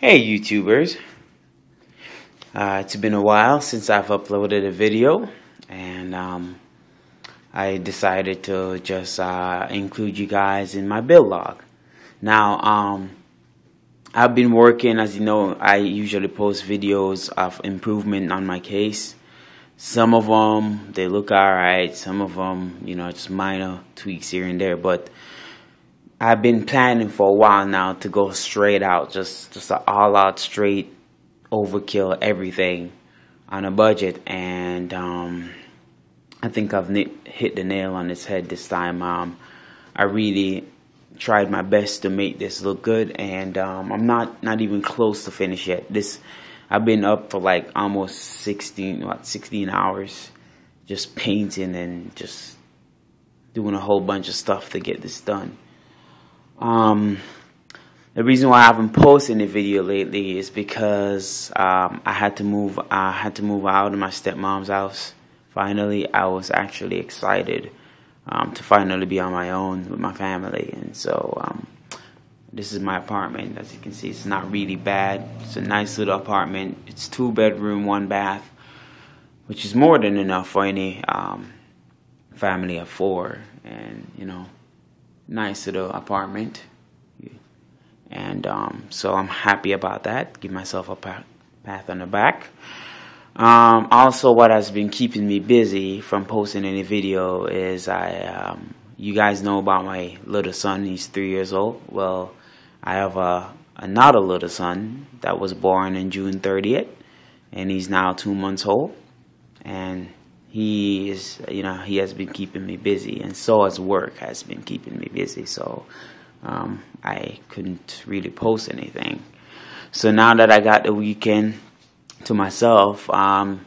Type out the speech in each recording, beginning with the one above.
Hey YouTubers, it's been a while since I've uploaded a video, and I decided to just include you guys in my build log. Now I've been working, as you know, I usually post videos of improvement on my case. Some of them, they look alright, some of them, just minor tweaks here and there, but I've been planning for a while now to go straight out, just an all-out straight overkill everything on a budget, and I think I've hit the nail on its head this time. I really tried my best to make this look good, and I'm not even close to finish yet. I've been up for like almost 16 hours just painting and just doing a whole bunch of stuff to get this done. The reason why I haven't posted a video lately is because I had to move out of my stepmom's house. Finally, I was actually excited to finally be on my own with my family, and so this is my apartment. As you can see, it's not really bad. It's a nice little apartment. It's 2-bedroom, 1 bath, which is more than enough for any family of 4, and nice little apartment, and so I'm happy about that. Give myself a pat on the back. Also, what has been keeping me busy from posting any video is you guys know about my little son. He's 3 years old. Well, I have another little son that was born in June 30th, and he's now 2 months old, and he is, he has been keeping me busy, and so has work has been keeping me busy. So I couldn't really post anything. So now that I got the weekend to myself,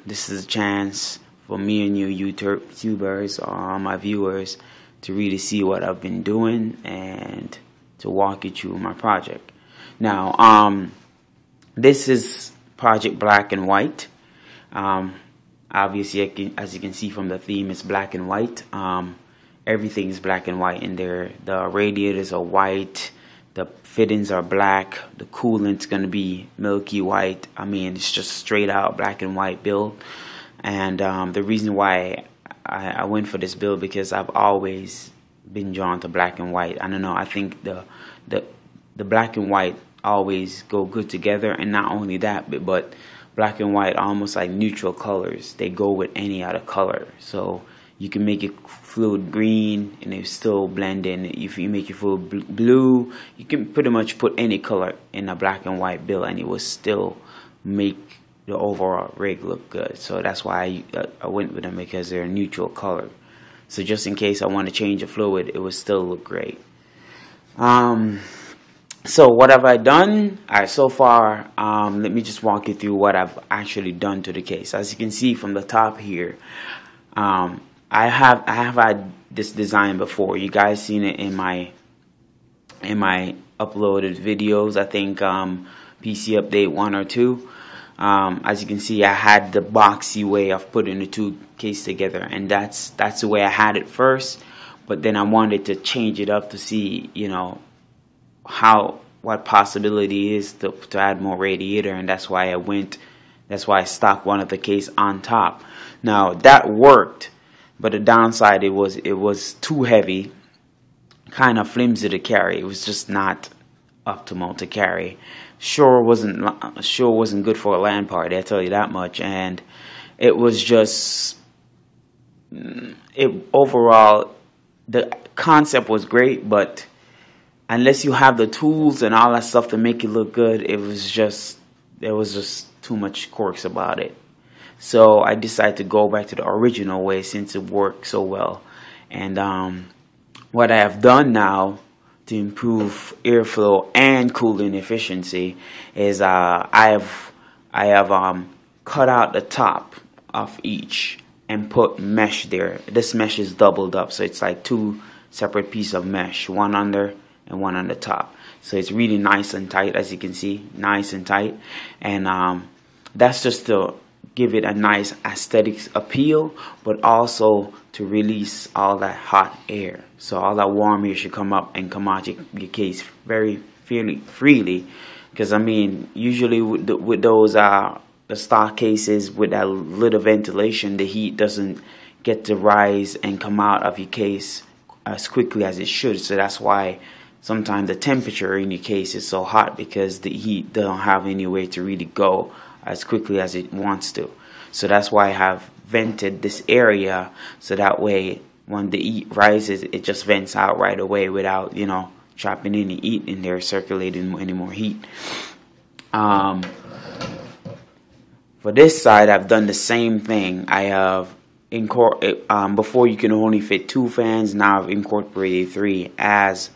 this is a chance for me and you YouTubers, my viewers, to really see what I've been doing and to walk you through my project. Now, this is Project Black and White. Obviously, as you can see from the theme, it's black and white. Everything is black and white in there. The radiators are white. The fittings are black. The coolant's going to be milky white. I mean, it's just straight out black and white build. And the reason why I went for this build, because I've always been drawn to black and white. I don't know. I think the black and white always go good together. And not only that, but black and white, almost like neutral colors. They go with any other color. So you can make it fluid green and it still blend in. If you make it fluid blue, you can pretty much put any color in a black and white build and it will still make the overall rig look good. So that's why I went with them, because they're a neutral color. So just in case I want to change the fluid, it will still look great. So what have I done? Alright, so far, let me just walk you through what I've actually done to the case. As you can see from the top here, I have had this design before. You guys seen it in my uploaded videos. I think PC update 1 or 2. As you can see, I had the boxy way of putting the two cases together, and that's the way I had it first. But then I wanted to change it up to see, what possibility is to add more radiator, and that's why I stocked one of the case on top. Now that worked, but the downside, it was too heavy, kind of flimsy to carry. It was just not optimal to carry. Sure wasn't good for a LAN party, I tell you that much. And it was just overall, the concept was great, but unless you have the tools and all that stuff to make it look good, there was just too much quirks about it. So I decided to go back to the original way since it worked so well. And what I have done now to improve airflow and cooling efficiency is I have cut out the top of each and put mesh there. This mesh is doubled up, so it's like 2 separate pieces of mesh, one under and one on the top. So it's really nice and tight, as you can see, nice and tight. And that's just to give it a nice aesthetic appeal, but also to release all that hot air. So all that warm air should come up and come out your case very freely because I mean usually with those the stock cases with that little ventilation, the heat doesn't get to rise and come out of your case as quickly as it should. So that's why sometimes the temperature in your case is so hot, because the heat doesn't have any way to really go as quickly as it wants to. So that's why I have vented this area, so that way when the heat rises, it just vents out right away without, you know, trapping any heat in there, circulating any more heat. For this side, I've done the same thing. I have before you can only fit 2 fans. Now I've incorporated 3 as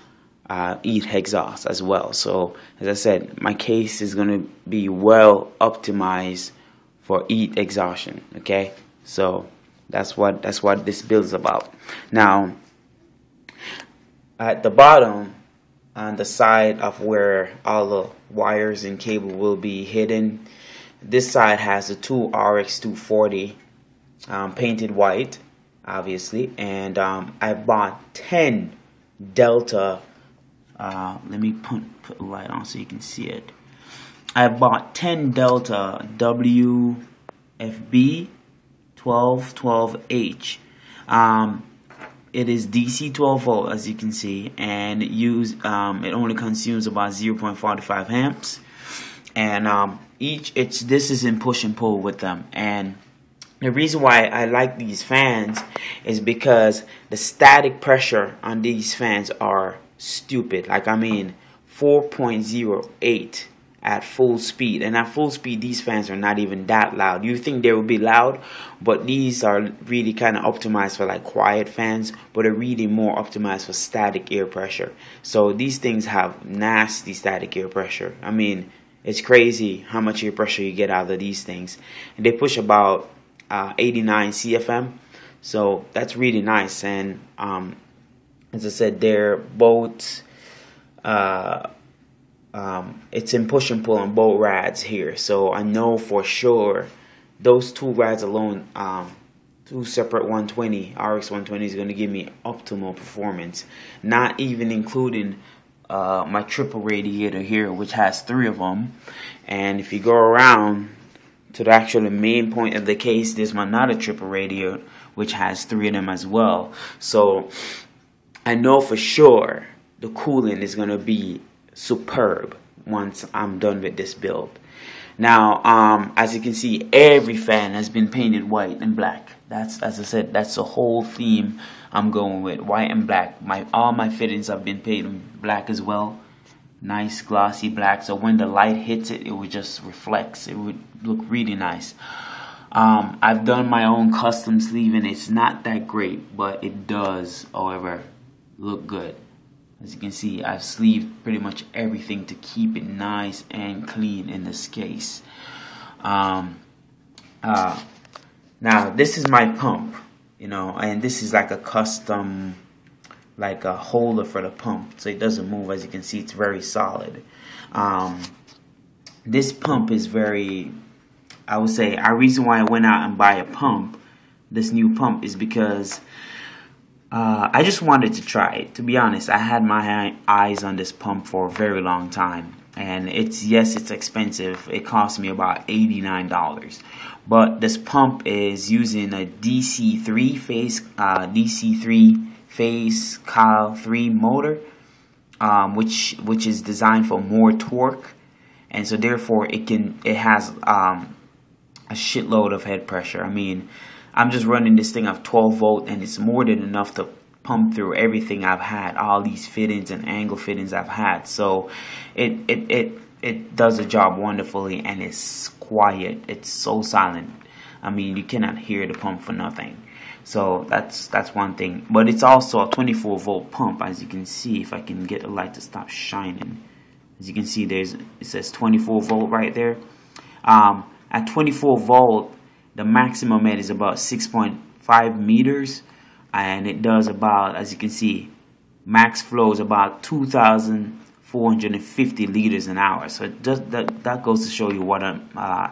heat exhaust as well. So as I said, my case is going to be well optimized for heat exhaustion. Okay, so that's what this build is about. Now at the bottom, on the side of where all the wires and cable will be hidden, this side has the 2 RX 240 painted white, obviously, and I bought 10 Delta. Let me put a light on so you can see it. I bought 10 Delta WFB 1212H. It is DC 12 volt, as you can see, and it only consumes about 0.45 amps. And this is in push and pull with them. And the reason why I like these fans is because the static pressure on these fans are stupid. Like, I mean, 4.08 at full speed. And at full speed, these fans are not even that loud. You think they would be loud, but these are really kind of optimized for like quiet fans, but are really more optimized for static air pressure. So these things have nasty static air pressure. I mean, it's crazy how much air pressure you get out of these things. And they push about 89 CFM. So that's really nice. And as I said, they're both it's in push and pull on both rads here. So I know for sure those 2 rads alone, 2 separate 120 RX 120 is going to give me optimal performance, not even including my triple radiator here, which has 3 of them. And if you go around to the actual main point of the case, there's another triple radiator which has 3 of them as well. So I know for sure the cooling is going to be superb once I'm done with this build. Now as you can see, every fan has been painted white and black. That's, as I said, that's the whole theme I'm going with, white and black. All my fittings have been painted black as well. Nice glossy black, so when the light hits it, it would just reflects. It would look really nice. I've done my own custom sleeve, and it's not that great, but it does, however, look good. As you can see, I've sleeved pretty much everything to keep it nice and clean in this case. Now this is my pump, you know, and this is like a custom, like a holder for the pump, so it doesn't move. As you can see, it's very solid. This pump is very, I would say, a reason why I went out and buy a pump, this new pump, is because I just wanted to try it. To be honest, I had my eyes on this pump for a very long time, and yes, it's expensive. It cost me about $89, but this pump is using a DC3 phase coil 3 motor, which is designed for more torque, and so therefore it has a shitload of head pressure. I mean, I'm just running this thing of 12 volt, and it's more than enough to pump through everything I've had, all these fittings and angle fittings I've had. So it does the job wonderfully, and it's quiet. It's so silent. I mean, you cannot hear the pump for nothing. So that's one thing. But it's also a 24 volt pump, as you can see. If I can get the light to stop shining, as you can see, it says 24 volt right there. At 24 volt, the maximum is about 6.5 meters, and it does about, as you can see, max flow is about 2,450 liters an hour. So that goes to show you what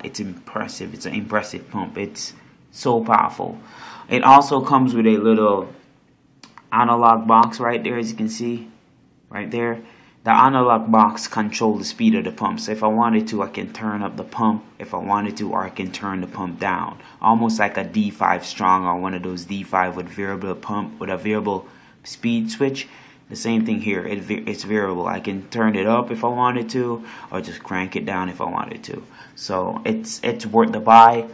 it's impressive. It's an impressive pump. It's so powerful. It also comes with a little analog box right there, as you can see right there. the analog box controls the speed of the pump. So if I wanted to, I can turn up the pump if I wanted to, or I can turn the pump down. Almost like a D5 strong, or one of those D5 with variable pump, with a variable speed switch. The same thing here, it's variable. I can turn it up if I wanted to, or just crank it down if I wanted to. So it's worth the buy.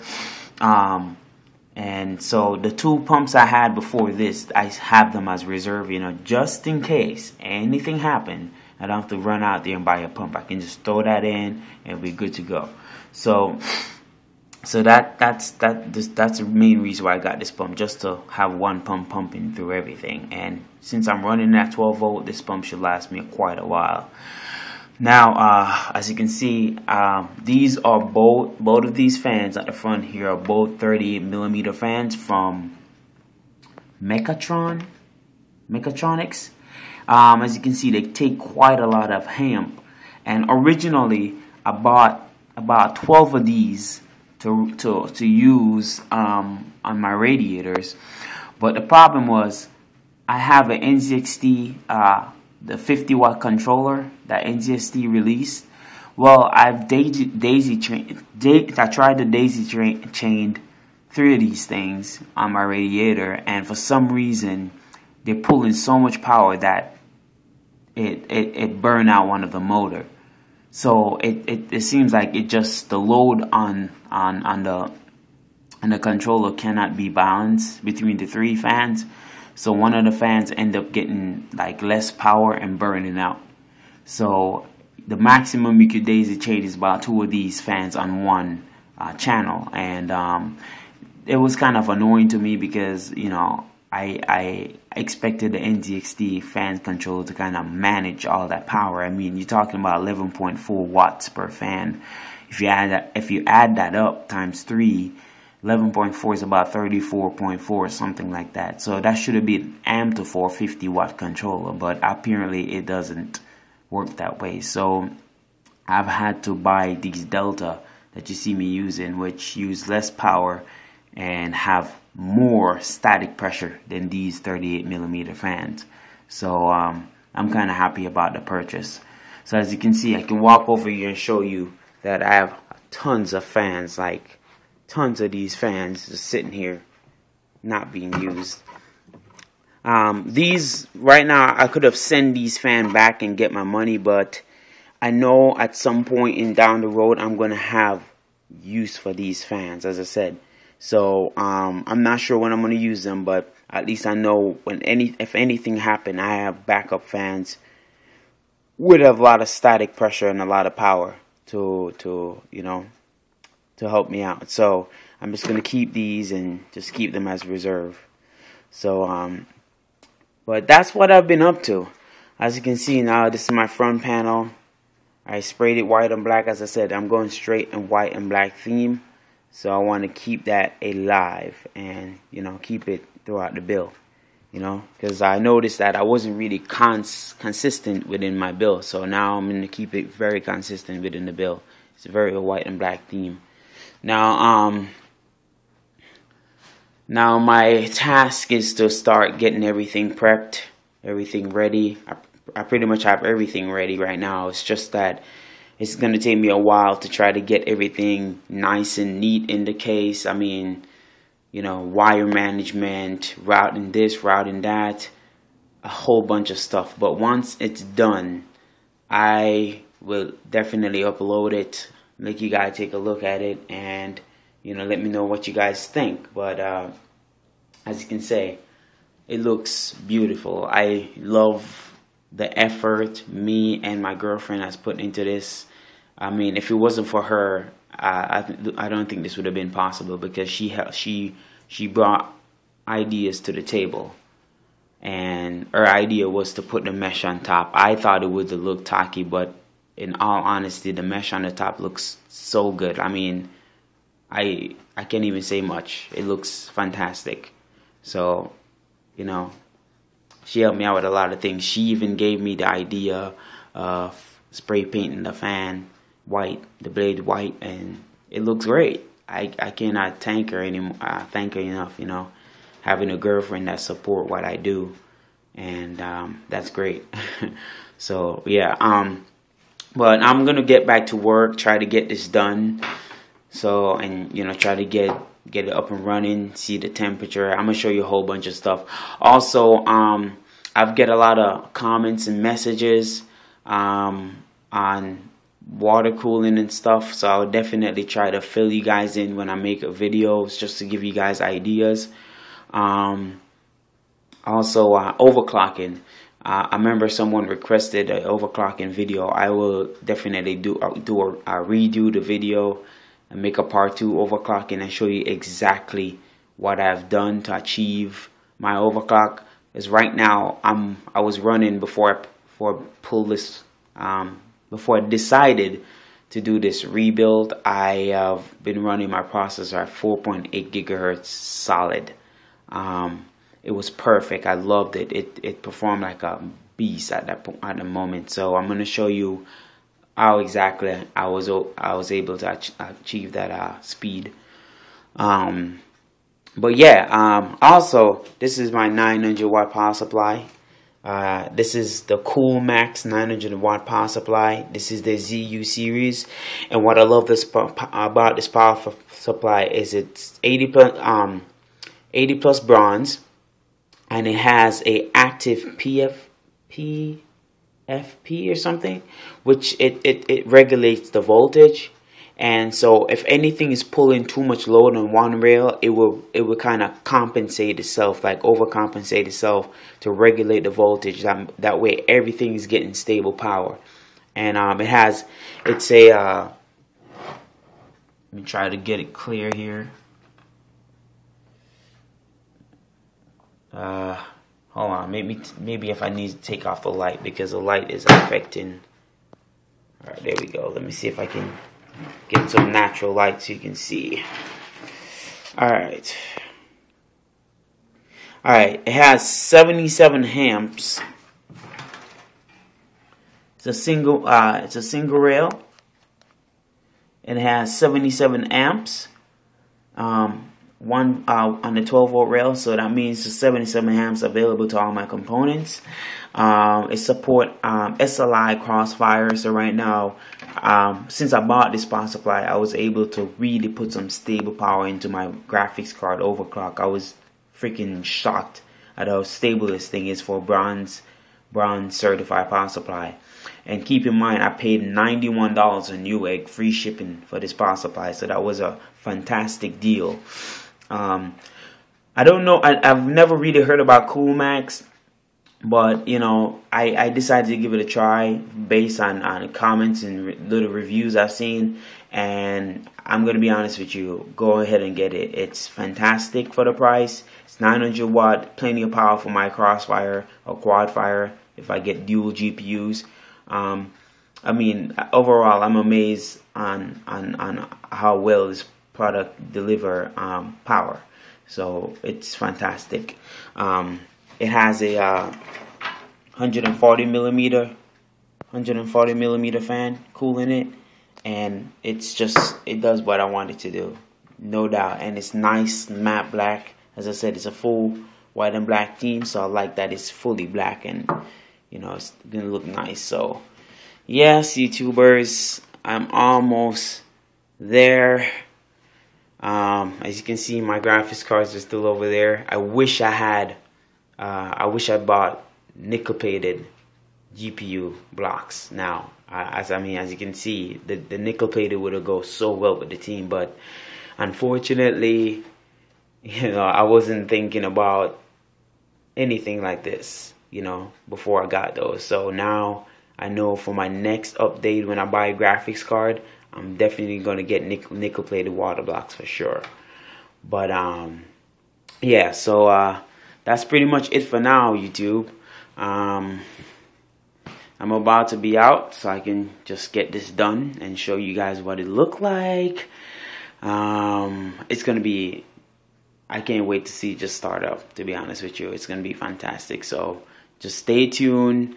And so the two pumps I had before this, I have them as reserve, you know, just in case anything happened. I don't have to run out there and buy a pump. I can just throw that in and we're good to go. So that's the main reason why I got this pump, just to have one pump pumping through everything. And since I'm running that 12 volt, this pump should last me quite a while. Now, as you can see, these are both of these fans at the front here are both 38mm fans from Mechatronics. As you can see, they take quite a lot of amp, and originally I bought about 12 of these to use on my radiators, but the problem was I have an NZXT, the 50-watt controller that NZXT released. Well, I've I tried to daisy chained 3 of these things on my radiator, and for some reason they're pulling so much power that it burned out one of the motor. So it seems like the load on the controller cannot be balanced between the 3 fans. So one of the fans end up getting like less power and burning out. So the maximum you could daisy chain is about 2 of these fans on one channel, and it was kind of annoying to me because, you know, I expected the NZXT fan controller to kind of manage all that power. I mean, you're talking about 11.4 watts per fan. If you add that up times 3, 11.4 is about 34.4, something like that. So that should have been amped to 450-watt controller, but apparently it doesn't work that way. So I've had to buy these Delta that you see me using, which use less power and have more static pressure than these 38mm fans. So I'm kind of happy about the purchase. So as you can see, I can walk over here and show you that I have tons of fans, like tons of these fans just sitting here not being used. These right now, I could have sent these fans back and get my money, but I know at some point down the road I'm going to have use for these fans, as I said. So I'm not sure when I'm going to use them, but at least I know if anything happened, I have backup fans with a lot of static pressure and a lot of power to help me out. So I'm just going to keep these and just keep them as reserve. So but that's what I've been up to. As you can see now, this is my front panel. I sprayed it white and black. As I said, I'm going straight and white and black theme. So I want to keep that alive and, you know, keep it throughout the build, you know, because I noticed that I wasn't really consistent within my build. So now I'm going to keep it very consistent within the build. It's a very white and black theme. Now my task is to start getting everything prepped, everything ready. I pretty much have everything ready right now. It's just that it's going to take me a while to try to get everything nice and neat in the case. I mean, you know, wire management, routing this, routing that, a whole bunch of stuff. But once it's done, I will definitely upload it, make you guys take a look at it, and, you know, let me know what you guys think. But as you can see, it looks beautiful. I love the effort me and my girlfriend has put into this. I mean, if it wasn't for her, I don't think this would have been possible, because she brought ideas to the table, and her idea was to put the mesh on top. I thought it would look tacky, but in all honesty, the mesh on the top looks so good. I mean, I can't even say much. It looks fantastic. So, you know, she helped me out with a lot of things. She even gave me the idea of spray painting the fan white, the blade white, and it looks great. I cannot thank her enough, you know, having a girlfriend that support what I do, and that's great. So yeah, but I'm gonna get back to work, try to get this done. So, and you know, try to get it up and running, see the temperature. I'm gonna show you a whole bunch of stuff. Also, I've get a lot of comments and messages on water cooling and stuff, so I'll definitely try to fill you guys in when I make videos, just to give you guys ideas. Also, overclocking. I remember someone requested an overclocking video. I will definitely do a redo the video and make a part 2 overclocking and show you exactly what I've done to achieve my overclock. Is right now I was running before I pull this before I decided to do this rebuild. I have been running my processor at 4.8 gigahertz solid. It was perfect. I loved it. It performed like a beast at the moment. So I'm gonna show you how exactly I was able to achieve that speed. But yeah, also this is my 900 watt power supply. This is the Cool Max 900 watt power supply. This is the ZU series, and what I love about this power supply is it's 80 plus bronze, and it has a active PFP or something, which it regulates the voltage. And so if anything is pulling too much load on one rail, it will kind of compensate itself, like overcompensate itself to regulate the voltage. That way everything is getting stable power. And it's a let me try to get it clear here. Hold on, maybe if I need to take off the light, because the light is affecting. All right, there we go. Let me see if I can get some natural light so you can see. Alright, it has 77 amps. It's a single rail, and it has 77 amps. One on the 12-volt rail, so that means the 77 amps available to all my components. It support SLI crossfire. So right now, since I bought this power supply, I was able to really put some stable power into my graphics card overclock. I was freaking shocked at how stable this thing is for a bronze certified power supply. And keep in mind, I paid $91 on Newegg free shipping for this power supply, so that was a fantastic deal. I don't know, I've never really heard about Cool Max, but you know, I decided to give it a try based on comments and little reviews I've seen, and I'm gonna be honest with you, go ahead and get it. It's fantastic for the price. It's 900 watt, plenty of power for my crossfire or quadfire if I get dual GPUs. I mean, overall, I'm amazed on how well this product deliver power. So it's fantastic. It has a 140 millimeter fan cooling it, and it does what I want it to do, no doubt. And it's nice matte black. As I said, it's a full white and black theme, so I like that it's fully black, and you know, it's gonna look nice. So yes, YouTubers, I'm almost there. As you can see, my graphics cards are still over there. I wish I bought nickel-plated GPU blocks now. As you can see, the nickel-plated would have go so well with the team, but unfortunately, you know, I wasn't thinking about anything like this, you know, before I got those. So now I know for my next update, when I buy a graphics card, I'm definitely going to get nickel-plated water blocks for sure. But yeah, so that's pretty much it for now, YouTube. I'm about to be out, so I can just get this done and show you guys what it looked like. It's going to be, I can't wait to see it just start up, to be honest with you. It's going to be fantastic. So just stay tuned.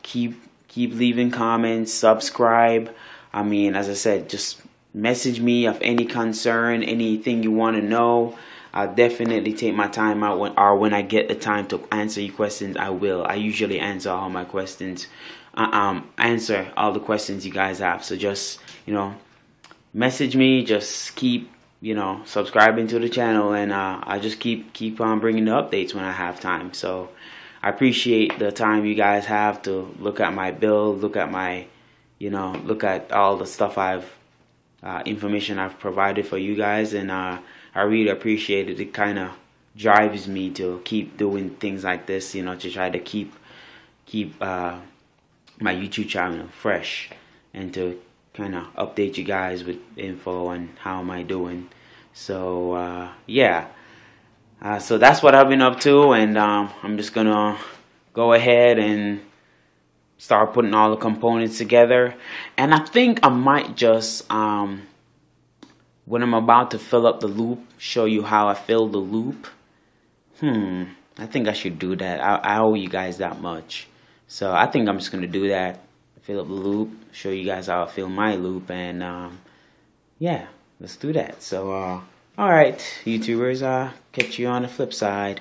Keep leaving comments, subscribe. I mean, as I said, just message me of any concern, anything you want to know. I'll definitely take my time out when I get the time to answer your questions. I will. I usually answer all my questions. Answer all the questions you guys have. So just, message me. Just keep, subscribing to the channel, and I just keep on bringing the updates when I have time. So I appreciate the time you guys have to look at my build, look at my, look at all the stuff information I've provided for you guys, and I really appreciate it. It kind of drives me to keep doing things like this, to try to keep my YouTube channel fresh, and to kind of update you guys with info on how am I doing. So yeah, so that's what I've been up to, and I'm just gonna go ahead and start putting all the components together. And I think I might just when I'm about to fill up the loop, show you how I fill the loop. I think I should do that. I owe you guys that much. So I think I'm just going to do that. Fill up the loop, show you guys how I fill my loop, and yeah, let's do that. So, alright, YouTubers, catch you on the flip side.